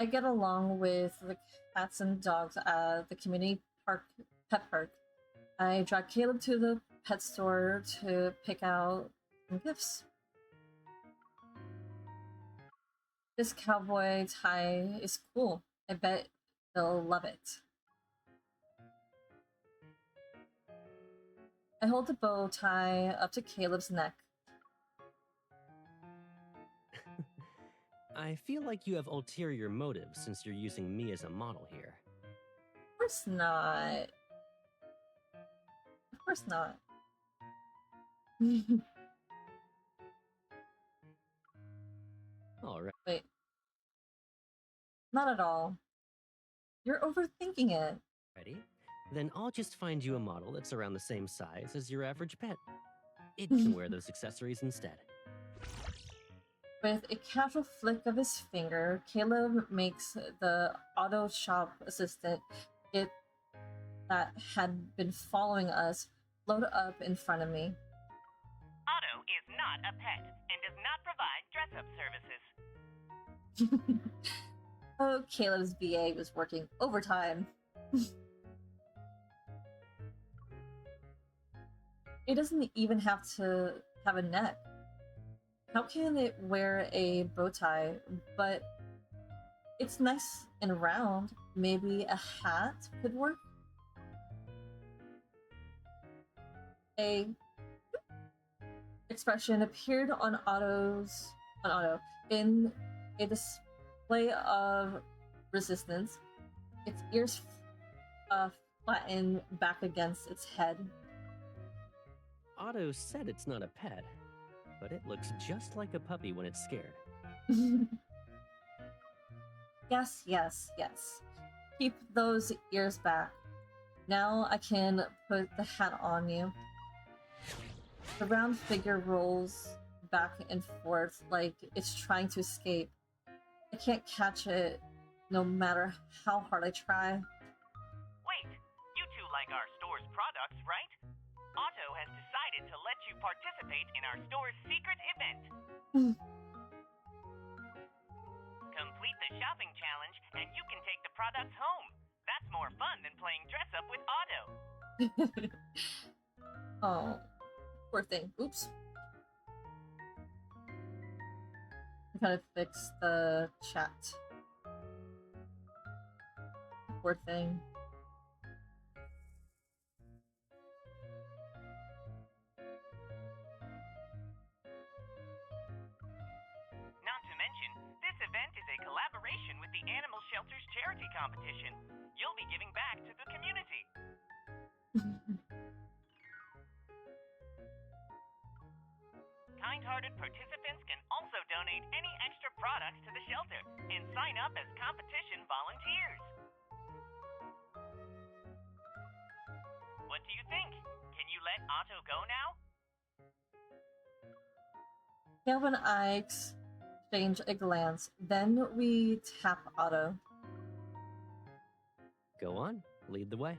I get along with the cats and dogs at the community park pet park. I drag Caleb to the pet store to pick out some gifts. This cowboy tie is cool. I bet they'll love it. I hold the bow tie up to Caleb's neck. I feel like you have ulterior motives since you're using me as a model here. Of course not. Of course not. All right. Wait. Not at all. You're overthinking it. Ready? Then I'll just find you a model that's around the same size as your average pet. It can wear those accessories instead. With a casual flick of his finger, Caleb makes the auto shop assistant it that had been following us float up in front of me. Otto is not a pet and does not provide dress-up services. Oh, Caleb's BA was working overtime. It doesn't even have to have a neck. How can it wear a bow tie? But it's nice and round. Maybe a hat could work? A expression appeared on Otto in a display of resistance. Its ears flatten back against its head. Otto said it's not a pet, but it looks just like a puppy when it's scared. Yes, yes, yes. Keep those ears back. Now I can put the hat on you. The round figure rolls back and forth like it's trying to escape. I can't catch it no matter how hard I try. Wait, you two like our store's products, right? Otto has decided to let you participate in our store's secret event. Complete the shopping challenge and you can take the products home. That's more fun than playing dress up with Otto. Oh, poor thing. Oops. I gotta fix the chat. Poor thing. Not to mention, this event is a collaboration with the Animal Shelter's charity competition. You'll be giving back to the community. Kind-hearted participants can also donate any extra products to the shelter and sign up as competition volunteers. What do you think? Can you let Otto go now? Caleb and I exchange a glance. Then we tap Otto. Go on, lead the way.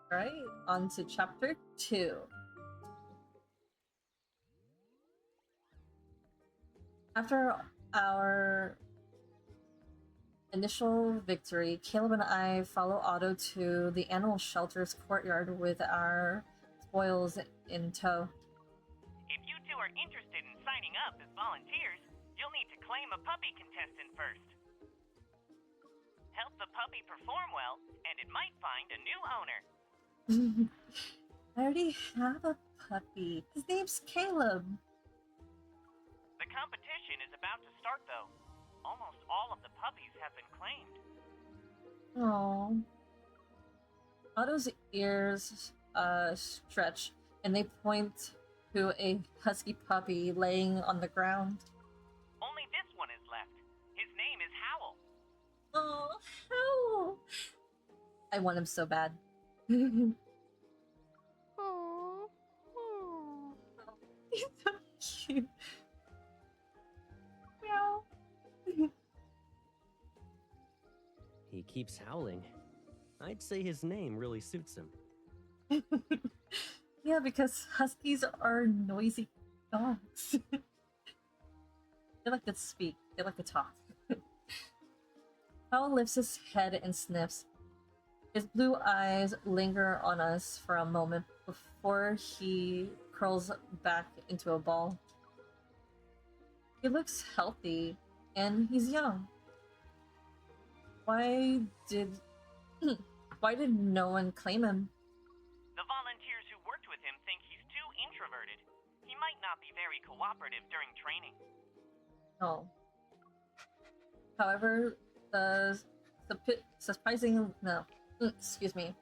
Alright, on to chapter 2. After our initial victory, Caleb and I follow Otto to the animal shelter's courtyard with our spoils in tow. If you two are interested in signing up as volunteers, you'll need to claim a puppy contestant first. Help the puppy perform well, and it might find a new owner. I already have a puppy. His name's Caleb. The competition is about to start, though. Almost all of the puppies have been claimed. Aww. Otto's ears stretch, and they point to a husky puppy laying on the ground. Only this one is left. His name is Howl. Oh, Howl! I want him so bad. Aww. He's so cute. Meow. He keeps howling. I'd say his name really suits him. Yeah, because huskies are noisy dogs. They like to speak. They like to talk. Hal lifts his head and sniffs. His blue eyes linger on us for a moment before he curls back into a ball. He looks healthy, and he's young. Why did why did no one claim him? The volunteers who worked with him think he's too introverted. He might not be very cooperative during training. No. However, the surprising no, excuse me.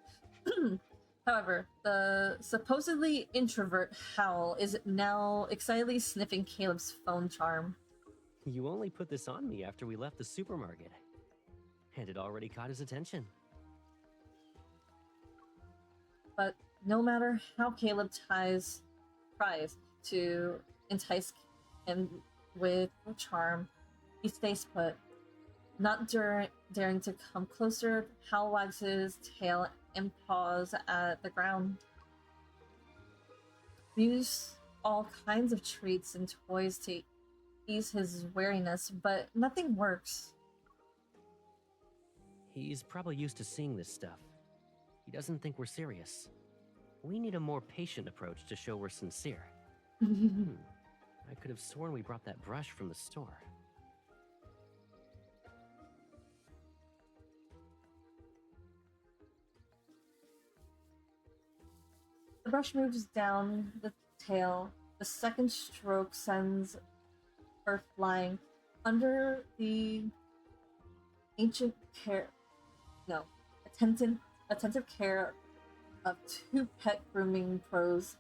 However, the supposedly introvert Hal is now excitedly sniffing Caleb's phone charm. You only put this on me after we left the supermarket. And it already caught his attention. But no matter how Caleb tries to entice him with charm, he stays put. Not daring to come closer, Hal wags his tail and paws at the ground. We use all kinds of treats and toys to ease his wariness, but nothing works. He's probably used to seeing this stuff. He doesn't think we're serious. We need a more patient approach to show we're sincere. I could have sworn we brought that brush from the store. The brush moves down the tail. The second stroke sends her flying under the attentive care of two pet grooming pros.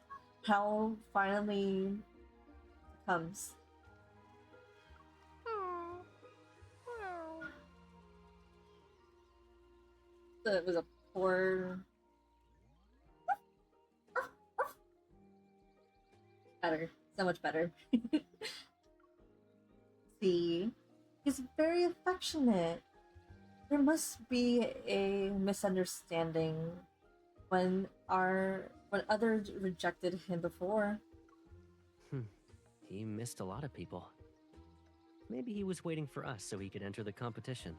Hal finally comes. It was a poor. Better. So much better. See? He's very affectionate. There must be a misunderstanding when others rejected him before. He missed a lot of people. Maybe he was waiting for us so he could enter the competition.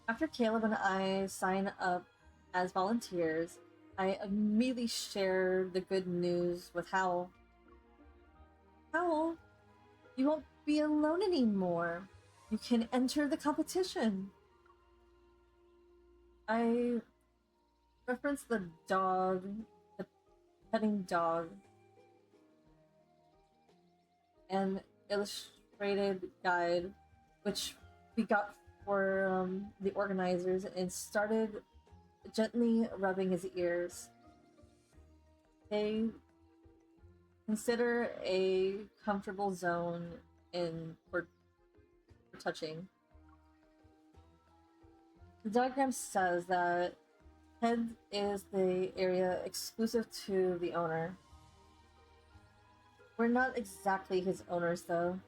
After Caleb and I sign up as volunteers, I immediately share the good news with Howell. Howell, you won't be alone anymore. You can enter the competition. I reference the dog, the petting dog, an illustrated guide, which we got for the organizers, and started gently rubbing his ears. They consider a comfortable zone for touching. The diagram says that head is the area exclusive to the owner. We're not exactly his owners, though.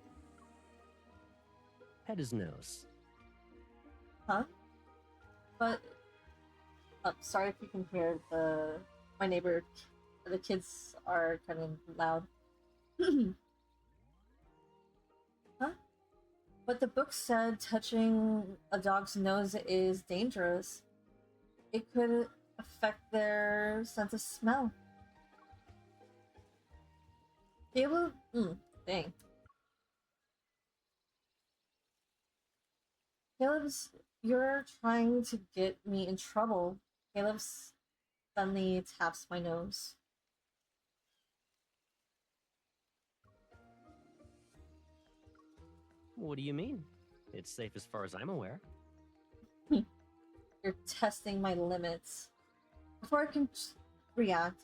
Pet his nose. Huh? But sorry if you can hear my neighbor. The kids are kind of loud. Huh? But the book said touching a dog's nose is dangerous. It could affect their sense of smell. Caleb, dang. You're trying to get me in trouble. Caleb suddenly taps my nose. What do you mean? It's safe as far as I'm aware. You're testing my limits. Before I can react,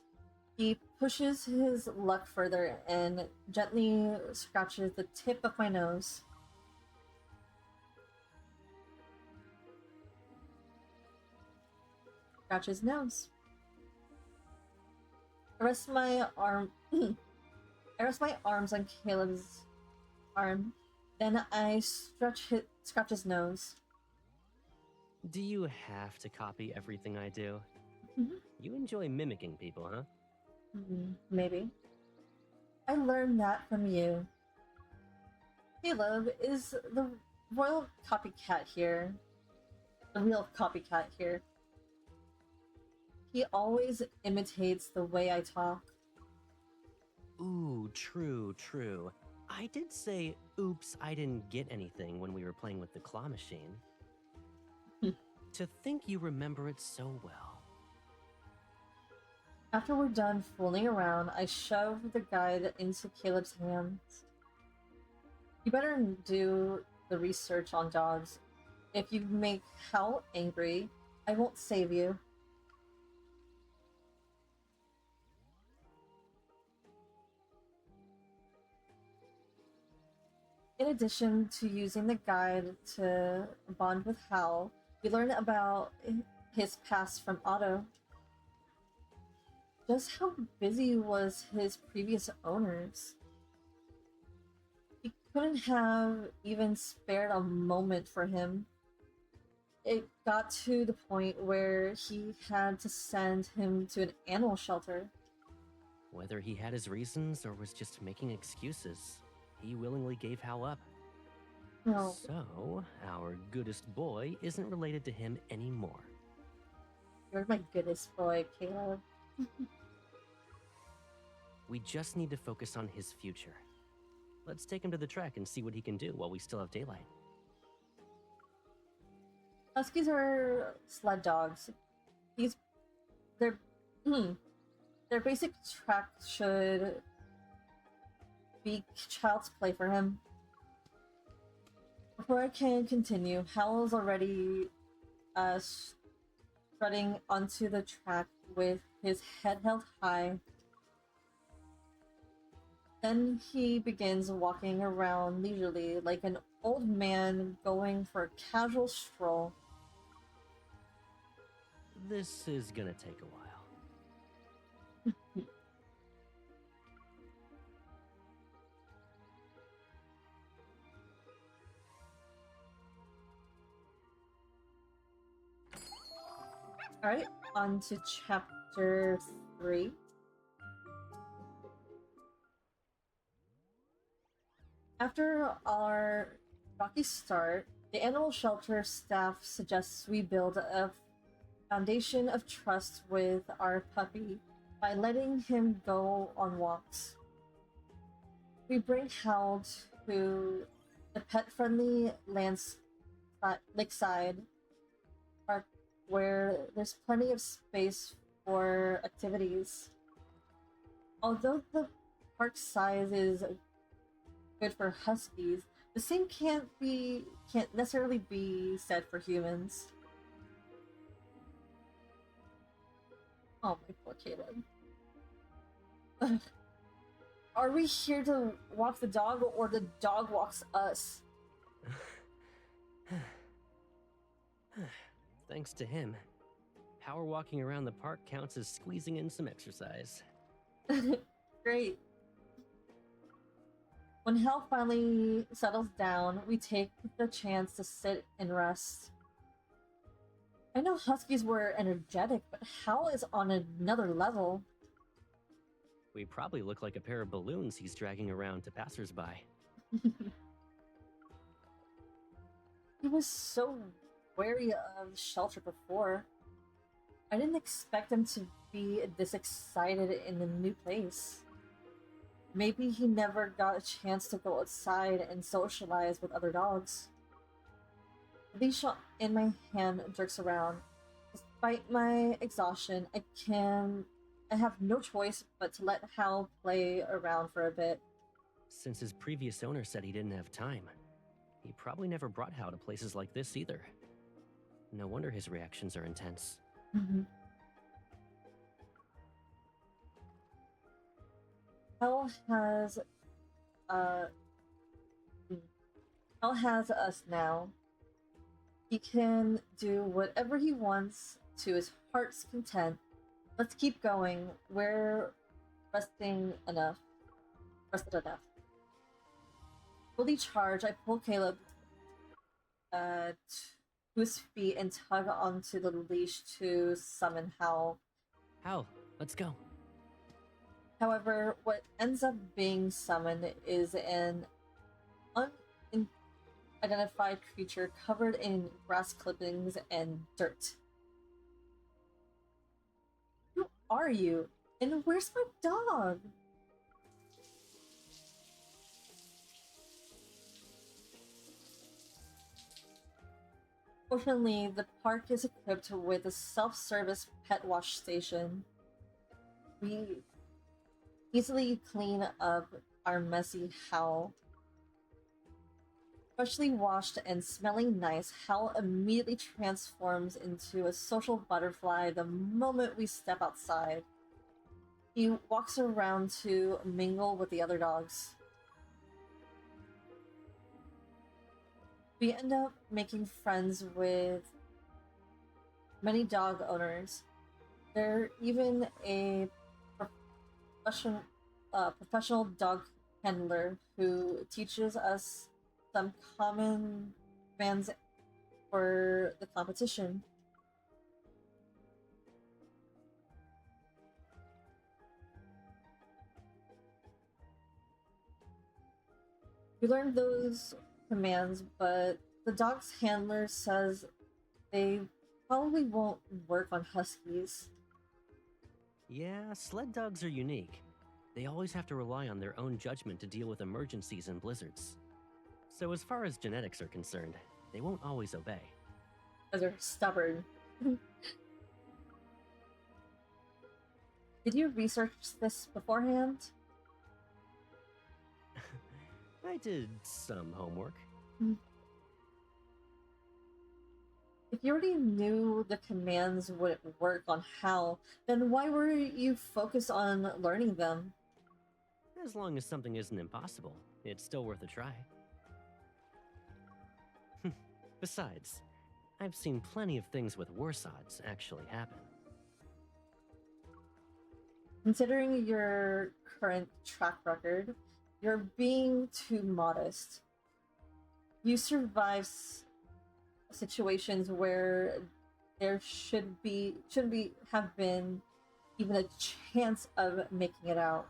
he pushes his luck further and gently scratches the tip of my nose. Scratch his nose. I rest my arms on Caleb's arm. Then I scratch his nose. Do you have to copy everything I do? Mhm. You enjoy mimicking people, huh? Maybe. I learned that from you. Caleb is the royal copycat here. The real copycat here. He always imitates the way I talk. Ooh, true, true. I did say, oops, I didn't get anything when we were playing with the claw machine. To think you remember it so well. After we're done fooling around, I shove the guide into Caleb's hands. You better do the research on dogs. If you make Hal angry, I won't save you. In addition to using the guide to bond with Hal, we learn about his past from Otto. Just how busy was his previous owners? He couldn't have even spared a moment for him. It got to the point where he had to send him to an animal shelter. Whether he had his reasons or was just making excuses, he willingly gave Hal up. No, So, our goodest boy isn't related to him anymore. you're my goodest boy, Caleb. We just need to focus on his future. Let's take him to the track and see what he can do while we still have daylight. Huskies are sled dogs. Their their basic track should be child's play for him. Before I can continue, Hal is already strutting onto the track with his head held high. Then he begins walking around leisurely like an old man going for a casual stroll. This is gonna take a while. Alright, on to chapter 3. After our rocky start, the animal shelter staff suggests we build a foundation of trust with our puppy by letting him go on walks. We bring Hal to the pet-friendly lakeside park where there's plenty of space for activities. Although the park size is good for huskies, the same can't necessarily be said for humans. Oh my poor Caleb. Are we here to walk the dog or the dog walks us? Thanks to him, power walking around the park counts as squeezing in some exercise. Great. When Hal finally settles down, we take the chance to sit and rest. I know huskies were energetic, but Hal is on another level. We probably look like a pair of balloons he's dragging around to passersby. He was so wary of the shelter before. I didn't expect him to be this excited in the new place. Maybe he never got a chance to go outside and socialize with other dogs. The leash in my hand jerks around. Despite my exhaustion, I have no choice but to let Hal play around for a bit. Since his previous owner said he didn't have time, he probably never brought Hal to places like this either. No wonder his reactions are intense. Hal has Hal has us now. He can do whatever he wants to his heart's content. Let's keep going. We're rested enough. Fully charged, I pull Caleb to his feet and tug onto the leash to summon Howl. Howl, let's go. However, what ends up being summoned is an unidentified creature covered in grass clippings and dirt. Who are you? And where's my dog? Fortunately, the park is equipped with a self-service pet wash station. We easily clean up our messy Howl. Freshly washed and smelling nice, Howl immediately transforms into a social butterfly the moment we step outside. He walks around to mingle with the other dogs. We end up making friends with many dog owners. There's even a professional dog handler who teaches us some common commands for the competition. We learned those commands, but the dog's handler says they probably won't work on huskies. Yeah, sled dogs are unique. They always have to rely on their own judgment to deal with emergencies and blizzards. So as far as genetics are concerned, they won't always obey. Because they're stubborn. Did you research this beforehand? I did some homework. If you already knew the commands would work on Hal, then why were you focused on learning them? As long as something isn't impossible, it's still worth a try. Besides, I've seen plenty of things with worse odds actually happen. Considering your current track record, you're being too modest. You survive situations where there shouldn't have been even a chance of making it out.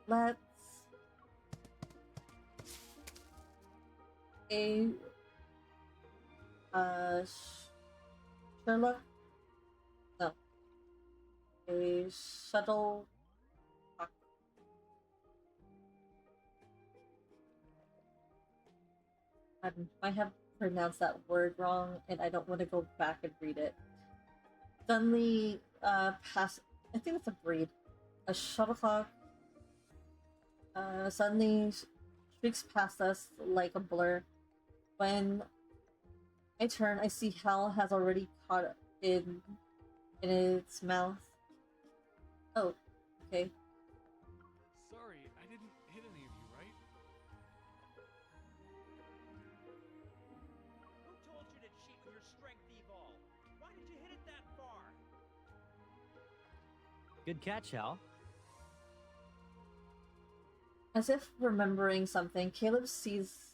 Let's Sherlock, no, a shuttle. I might have pronounced that word wrong, and I don't want to go back and read it. Suddenly, pass. I think it's a breed. A shuttlecock. Suddenly streaks past us like a blur. When I turn, I see Hal has already caught it in its mouth. Oh, okay. Sorry, I didn't hit any of you, right? Who told you to cheat with your strength evolve? Why did you hit it that far? Good catch, Hal. As if remembering something, Caleb sees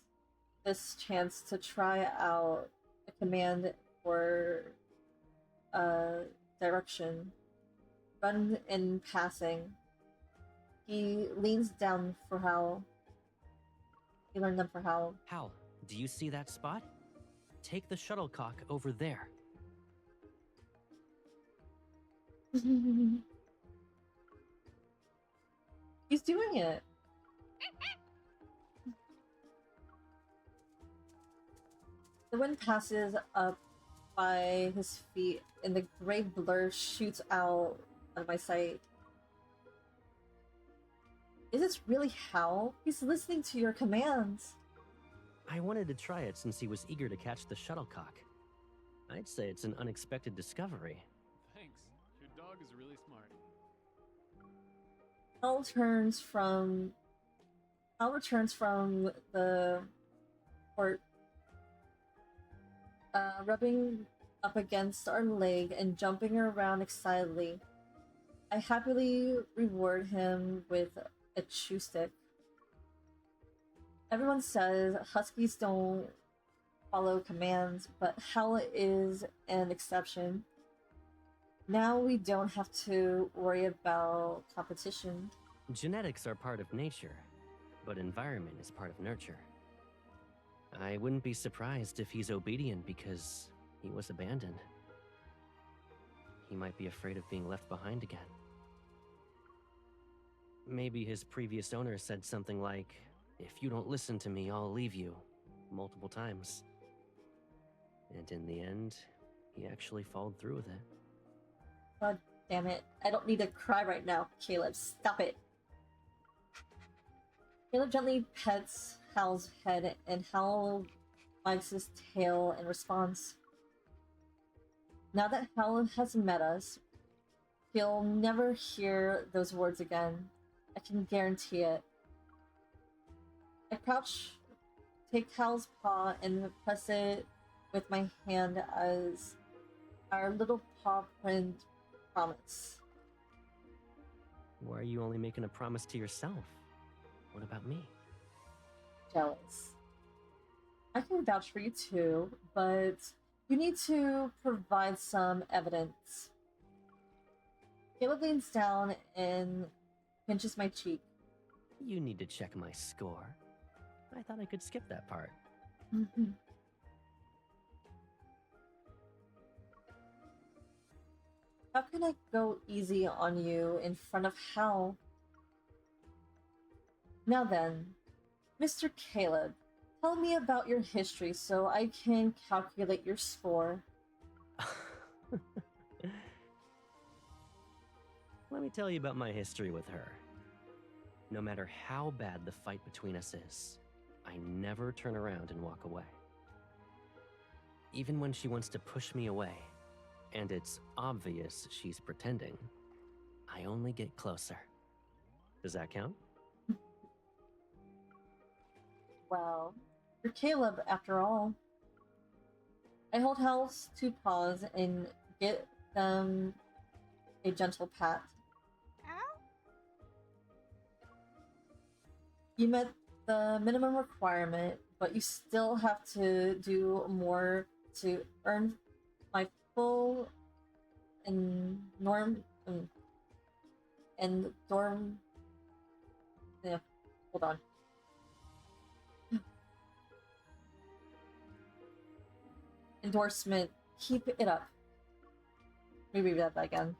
this chance to try out a command for direction. Run in passing. He leans down for Hal. He learned them for Hal. Hal, do you see that spot? Take the shuttlecock over there. He's doing it. The wind passes up by his feet, and the gray blur shoots out of my sight. Is this really Hal? He's listening to your commands. I wanted to try it since he was eager to catch the shuttlecock. I'd say it's an unexpected discovery. Thanks. Your dog is really smart. Hal returns from the port, rubbing up against our leg and jumping around excitedly. I happily reward him with a chew stick. Everyone says huskies don't follow commands, but Hal is an exception. Now we don't have to worry about competition. Genetics are part of nature, but environment is part of nurture. I wouldn't be surprised if he's obedient because he was abandoned. He might be afraid of being left behind again. Maybe his previous owner said something like, "If you don't listen to me, I'll leave you," multiple times. And in the end, he actually followed through with it. God damn it. I don't need to cry right now. Caleb, stop it. Caleb gently pets Hal's head and Hal wags his tail in response. Now that Hal has met us, he'll never hear those words again. I can guarantee it. I crouch, take Hal's paw, and press it with my hand as our little paw print promise. Why are you only making a promise to yourself? What about me? Jealous. I can vouch for you too, but you need to provide some evidence. Caleb leans down and pinches my cheek. You need to check my score. I thought I could skip that part. How can I go easy on you in front of Hal? Now then, Mr. Caleb, tell me about your history so I can calculate your score. Let me tell you about my history with her. No matter how bad the fight between us is, I never turn around and walk away. Even when she wants to push me away, and it's obvious she's pretending, I only get closer. Does that count? Well, you're Caleb after all. I hold Hal's two paws and get them a gentle pat. Ow? You met the minimum requirement, but you still have to do more to earn my full and dorm. Yeah, hold on. Endorsement. Keep it up. Let me read that again.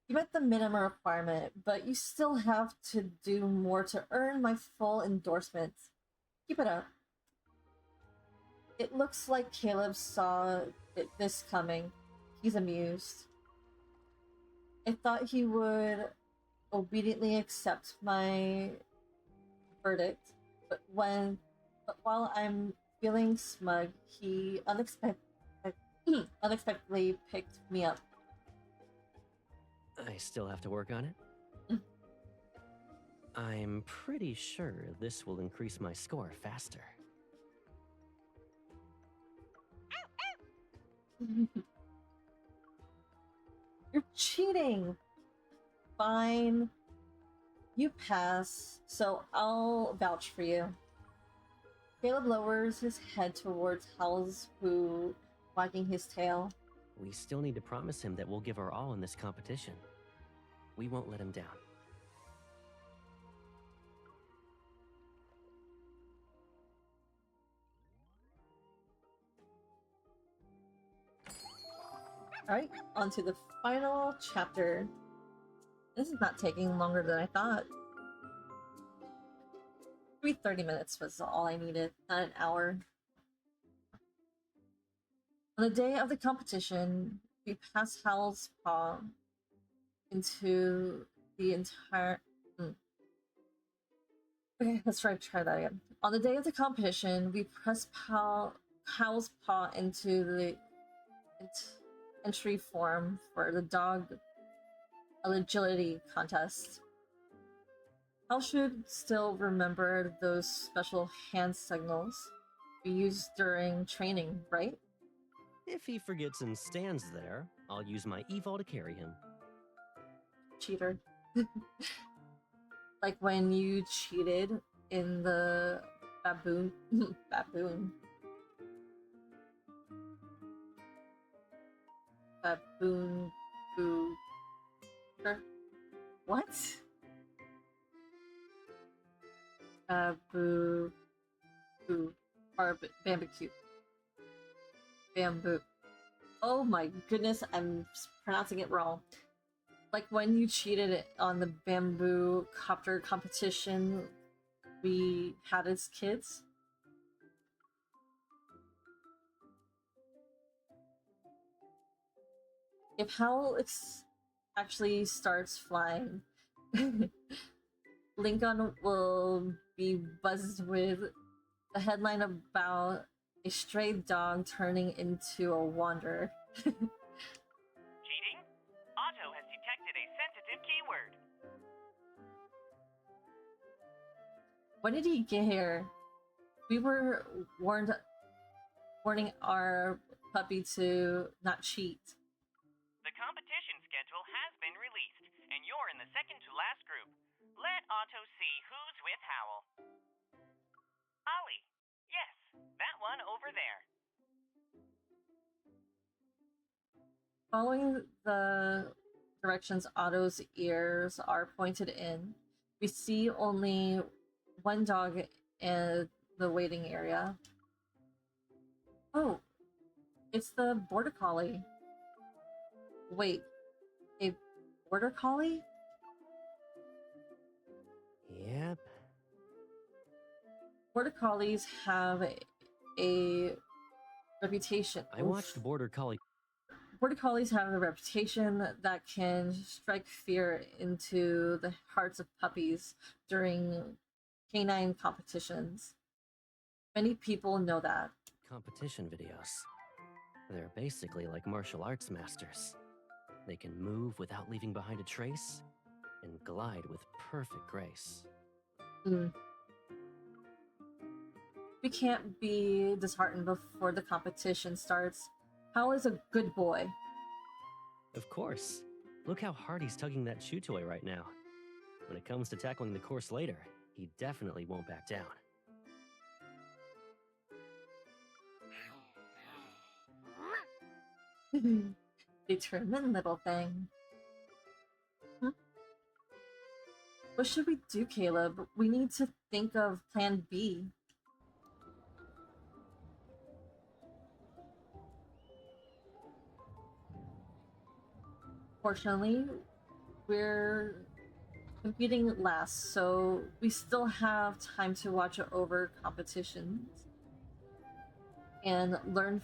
You met the minimum requirement, but you still have to do more to earn my full endorsement. Keep it up. It looks like Caleb saw this coming. He's amused. I thought he would obediently accept my verdict, but while I'm feeling smug, he unexpectedly picked me up. I still have to work on it. I'm pretty sure this will increase my score faster. You're cheating! Fine. You pass, so I'll vouch for you. Caleb lowers his head towards Hal's who, wagging his tail. We still need to promise him that we'll give our all in this competition. We won't let him down. Alright, on to the final chapter. This is not taking longer than I thought. 30 minutes was all I needed, not an hour. On the day of the competition, we pass Hal's paw into the entire... Okay, let's try that again. On the day of the competition, we press Hal's paw into the entry form for the dog agility contest. Hal should still remember those special hand signals we used during training, right? If he forgets and stands there, I'll use my evol to carry him. Cheater. Like when you cheated in the baboon baboon baboon boo what? Bamboo or barbecue. Bamboo. Oh my goodness, I'm pronouncing it wrong. Like when you cheated on the bamboo copter competition we had as kids. If Howl actually starts flying, Lincoln will be buzzed with a headline about a stray dog turning into a wanderer. Cheating? Otto has detected a sensitive keyword. When did he get here? We were warning our puppy to not cheat. The competition schedule has been released, and you're in the second to last group. Let Otto see who's with Howl. Ollie. Yes, that one over there. Following the directions Otto's ears are pointed in, we see only one dog in the waiting area. Oh, it's the border collie. Wait, a border collie? Yep. Border collies have a reputation. I watched Border Collie. Border collies have a reputation that can strike fear into the hearts of puppies during canine competitions. Many people know that. Competition videos. They're basically like martial arts masters. They can move without leaving behind a trace and glide with perfect grace. We can't be disheartened before the competition starts. Hal is a good boy. Of course. Look how hard he's tugging that chew toy right now. When it comes to tackling the course later, he definitely won't back down. Determined little thing. What should we do, Caleb? We need to think of plan B. Fortunately, we're competing last, so we still have time to watch over competitions and learn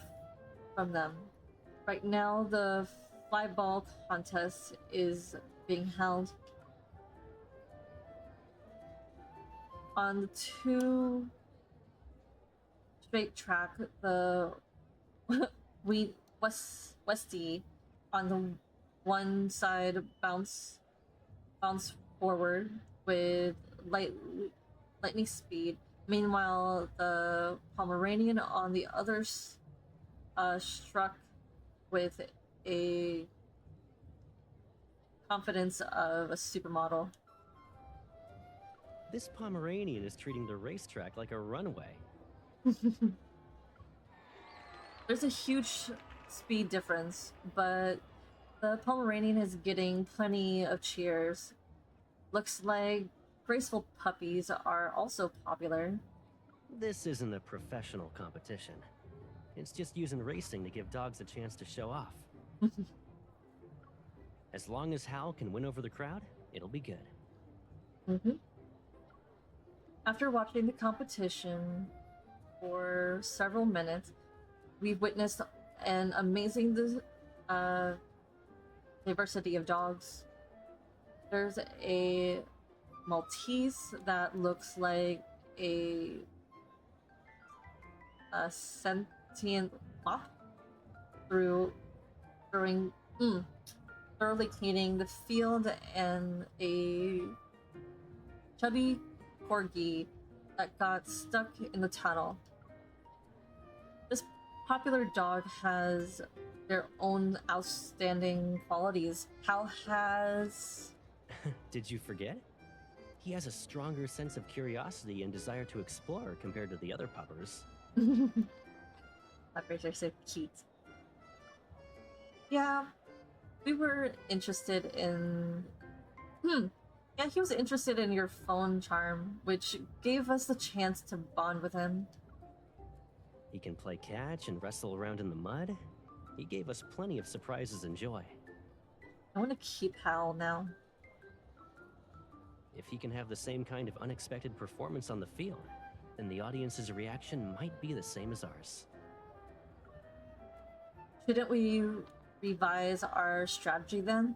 from them. Right now, the fly ball contest is being held. On the 2 straight track, the Westy on the one side bounce forward with lightning speed. Meanwhile, the Pomeranian on the other struck with a confidence of a supermodel. This Pomeranian is treating the racetrack like a runway. There's a huge speed difference, but the Pomeranian is getting plenty of cheers. Looks like graceful puppies are also popular. This isn't a professional competition. It's just using racing to give dogs a chance to show off. As long as Hal can win over the crowd, it'll be good. After watching the competition for several minutes, we've witnessed an amazing diversity of dogs. There's a Maltese that looks like a sentient mop thoroughly cleaning the field, and a chubby corgi that got stuck in the tunnel. This popular dog has their own outstanding qualities. Hal has... Did you forget? He has a stronger sense of curiosity and desire to explore compared to the other puppers. Puppers are so cute. Yeah, we were interested in... Yeah, he was interested in your phone charm, which gave us the chance to bond with him. He can play catch and wrestle around in the mud. He gave us plenty of surprises and joy. I want to keep Hal now. If he can have the same kind of unexpected performance on the field, then the audience's reaction might be the same as ours. Shouldn't we revise our strategy then?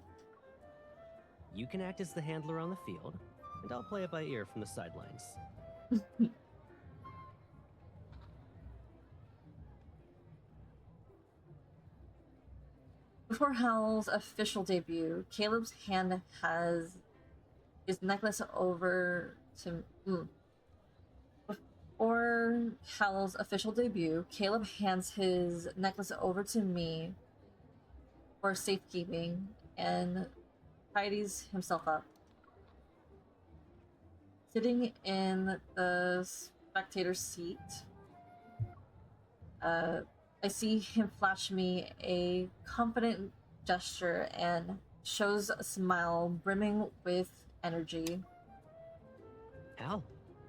You can act as the handler on the field, and I'll play it by ear from the sidelines. Before Hal's official debut, Caleb's hand has his necklace over to... Before Hal's official debut, Caleb hands his necklace over to me for safekeeping and tidies himself up. Sitting in the spectator's seat, I see him flash me a confident gesture and shows a smile brimming with energy. Hal,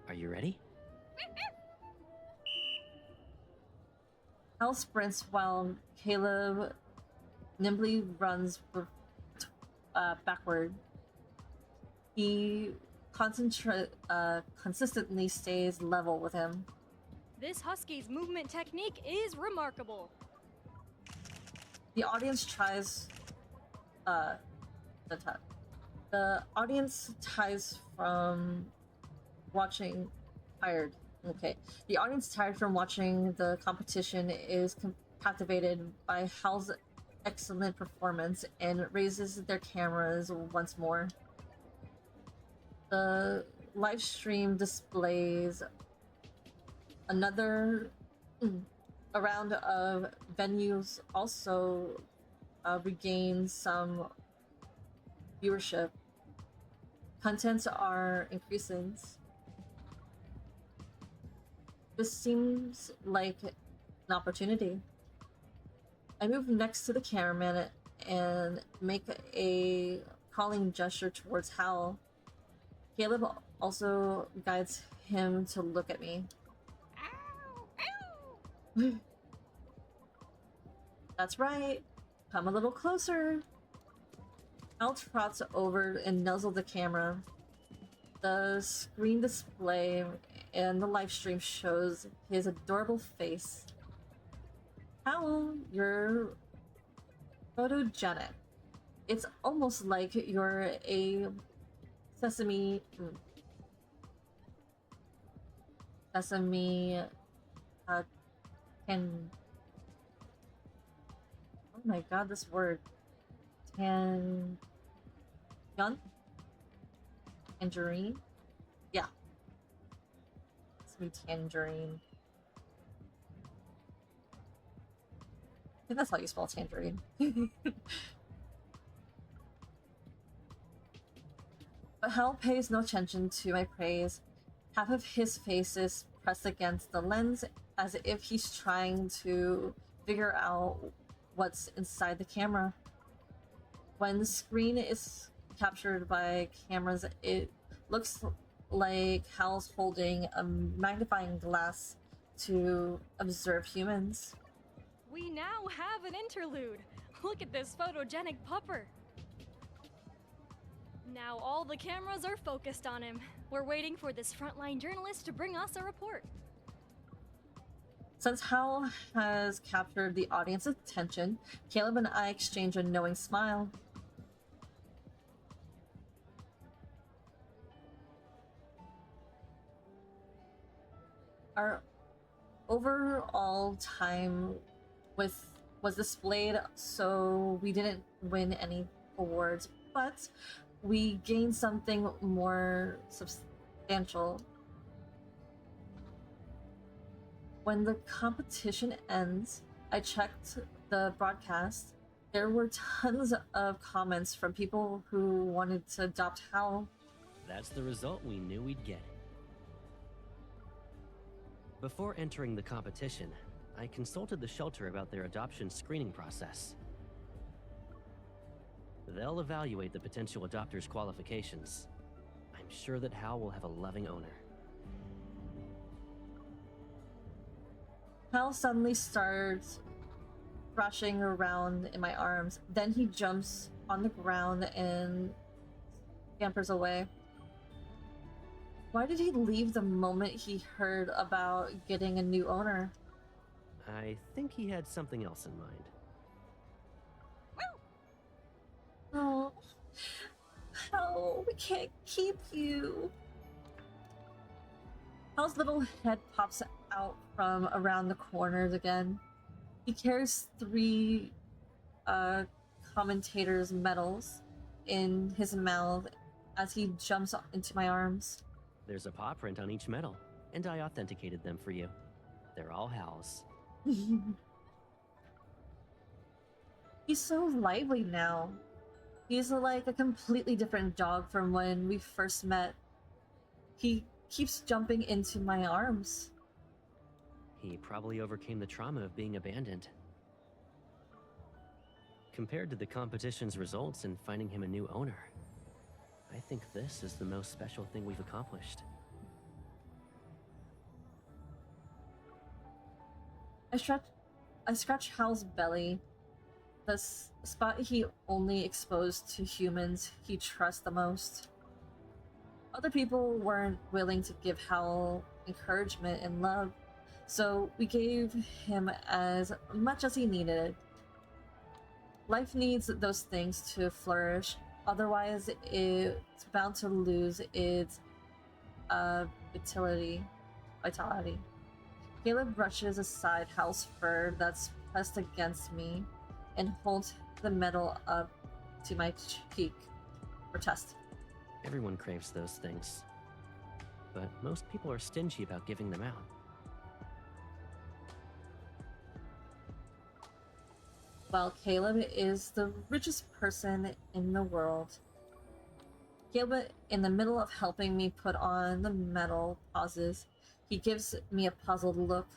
are you ready? Hal sprints while Caleb nimbly runs backward. He consistently stays level with him. This husky's movement technique is remarkable. The audience tries the audience ties from watching tired. Okay. The audience tired from watching the competition is captivated by Hal's excellent performance and raises their cameras once more. The live stream displays another a round of venues also regain some viewership. Contents are increasing. This seems like an opportunity. I move next to the cameraman and make a calling gesture towards Hal. Caleb also guides him to look at me. That's right. Come a little closer. Hal trots over and nuzzles the camera. The screen display and the live stream shows his adorable face. Hal, you're photogenic. It's almost like you're a sesame can... Oh my god, this word. Tangerine? Yeah. It's me, tangerine. I think that's how you spell tangerine. But Hal pays no attention to my praise. Half of his face is pressed against the lens as if he's trying to figure out what's inside the camera. When the screen is captured by cameras, it looks like Hal's holding a magnifying glass to observe humans. We now have an interlude. Look at this photogenic pupper. Now all the cameras are focused on him. We're waiting for this frontline journalist to bring us a report. Since Hal has captured the audience's attention, Caleb and I exchange a knowing smile. Our overall time was displayed, so we didn't win any awards, but we gained something more substantial. When the competition ends, I checked the broadcast. There were tons of comments from people who wanted to adopt Hal. That's the result we knew we'd get. Before entering the competition, I consulted the shelter about their adoption screening process. They'll evaluate the potential adopter's qualifications. I'm sure that Hal will have a loving owner. Hal suddenly starts thrashing around in my arms. Then he jumps on the ground and scampers away. Why did he leave the moment he heard about getting a new owner? I think he had something else in mind. Oh, Hal, we can't keep you. Hal's little head pops out from around the corners again. He carries 3 commentator's medals in his mouth as he jumps into my arms. There's a paw print on each medal, and I authenticated them for you. They're all Hal's. He's so lively now. He's like a completely different dog from when we first met. He keeps jumping into my arms. He probably overcame the trauma of being abandoned. Compared to the competition's results and finding him a new owner, I think this is the most special thing we've accomplished. I scratch Hal's belly, the spot he only exposed to humans he trusts the most. Other people weren't willing to give Hal encouragement and love, so we gave him as much as he needed. Life needs those things to flourish, otherwise it's bound to lose its vitality. Caleb brushes aside Hal's fur that's pressed against me and holds the medal up to my cheek or chest. Everyone craves those things, but most people are stingy about giving them out. While Caleb is the richest person in the world. Caleb, in the middle of helping me put on the medal, pauses. He gives me a puzzled look.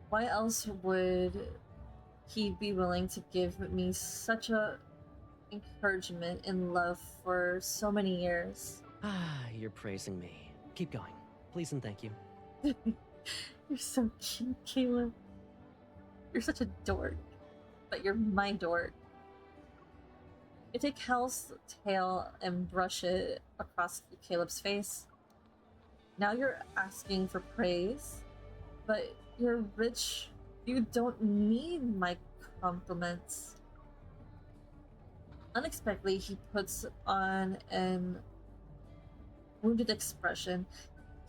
Why else would he be willing to give me such a encouragement and love for so many years? Ah, you're praising me. Keep going. Please and thank you. You're so cute, Caleb. You're such a dork, but you're my dork. I take Hal's tail and brush it across Caleb's face. Now you're asking for praise, but you're rich. You don't need my compliments. Unexpectedly, he puts on an wounded expression.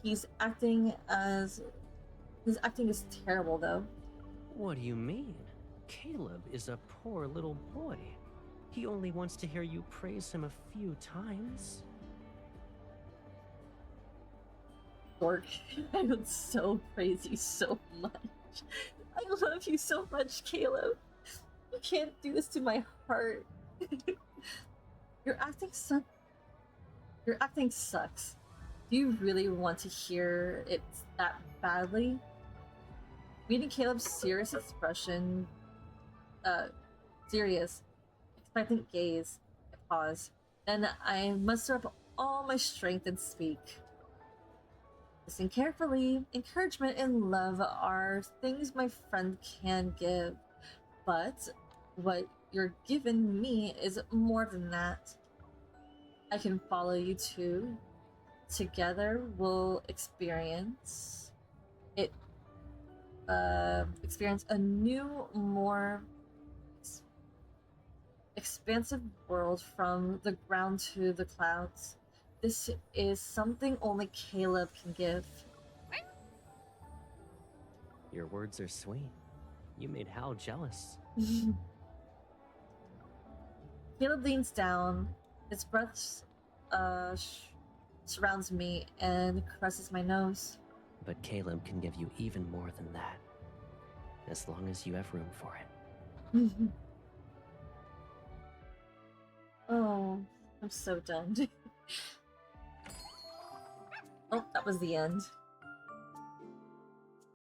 His acting is terrible, though. What do you mean? Caleb is a poor little boy. He only wants to hear you praise him a few times. Dork, I would so praise you so much. I love you so much, Caleb. You can't do this to my heart. Your acting sucks. Do you really want to hear it that badly? Meeting Caleb's serious expression, serious, expectant gaze, I pause. Then I muster up all my strength and speak. Listen carefully. Encouragement and love are things my friend can give, but what you're giving me is more than that. I can follow you too. Together we'll experience a new, more expansive world from the ground to the clouds. This is something only Caleb can give. Your words are sweet. You made Hal jealous. Caleb leans down. His breath surrounds me and caresses my nose. But Caleb can give you even more than that, as long as you have room for it. Oh, I'm so done. Oh, that was the end.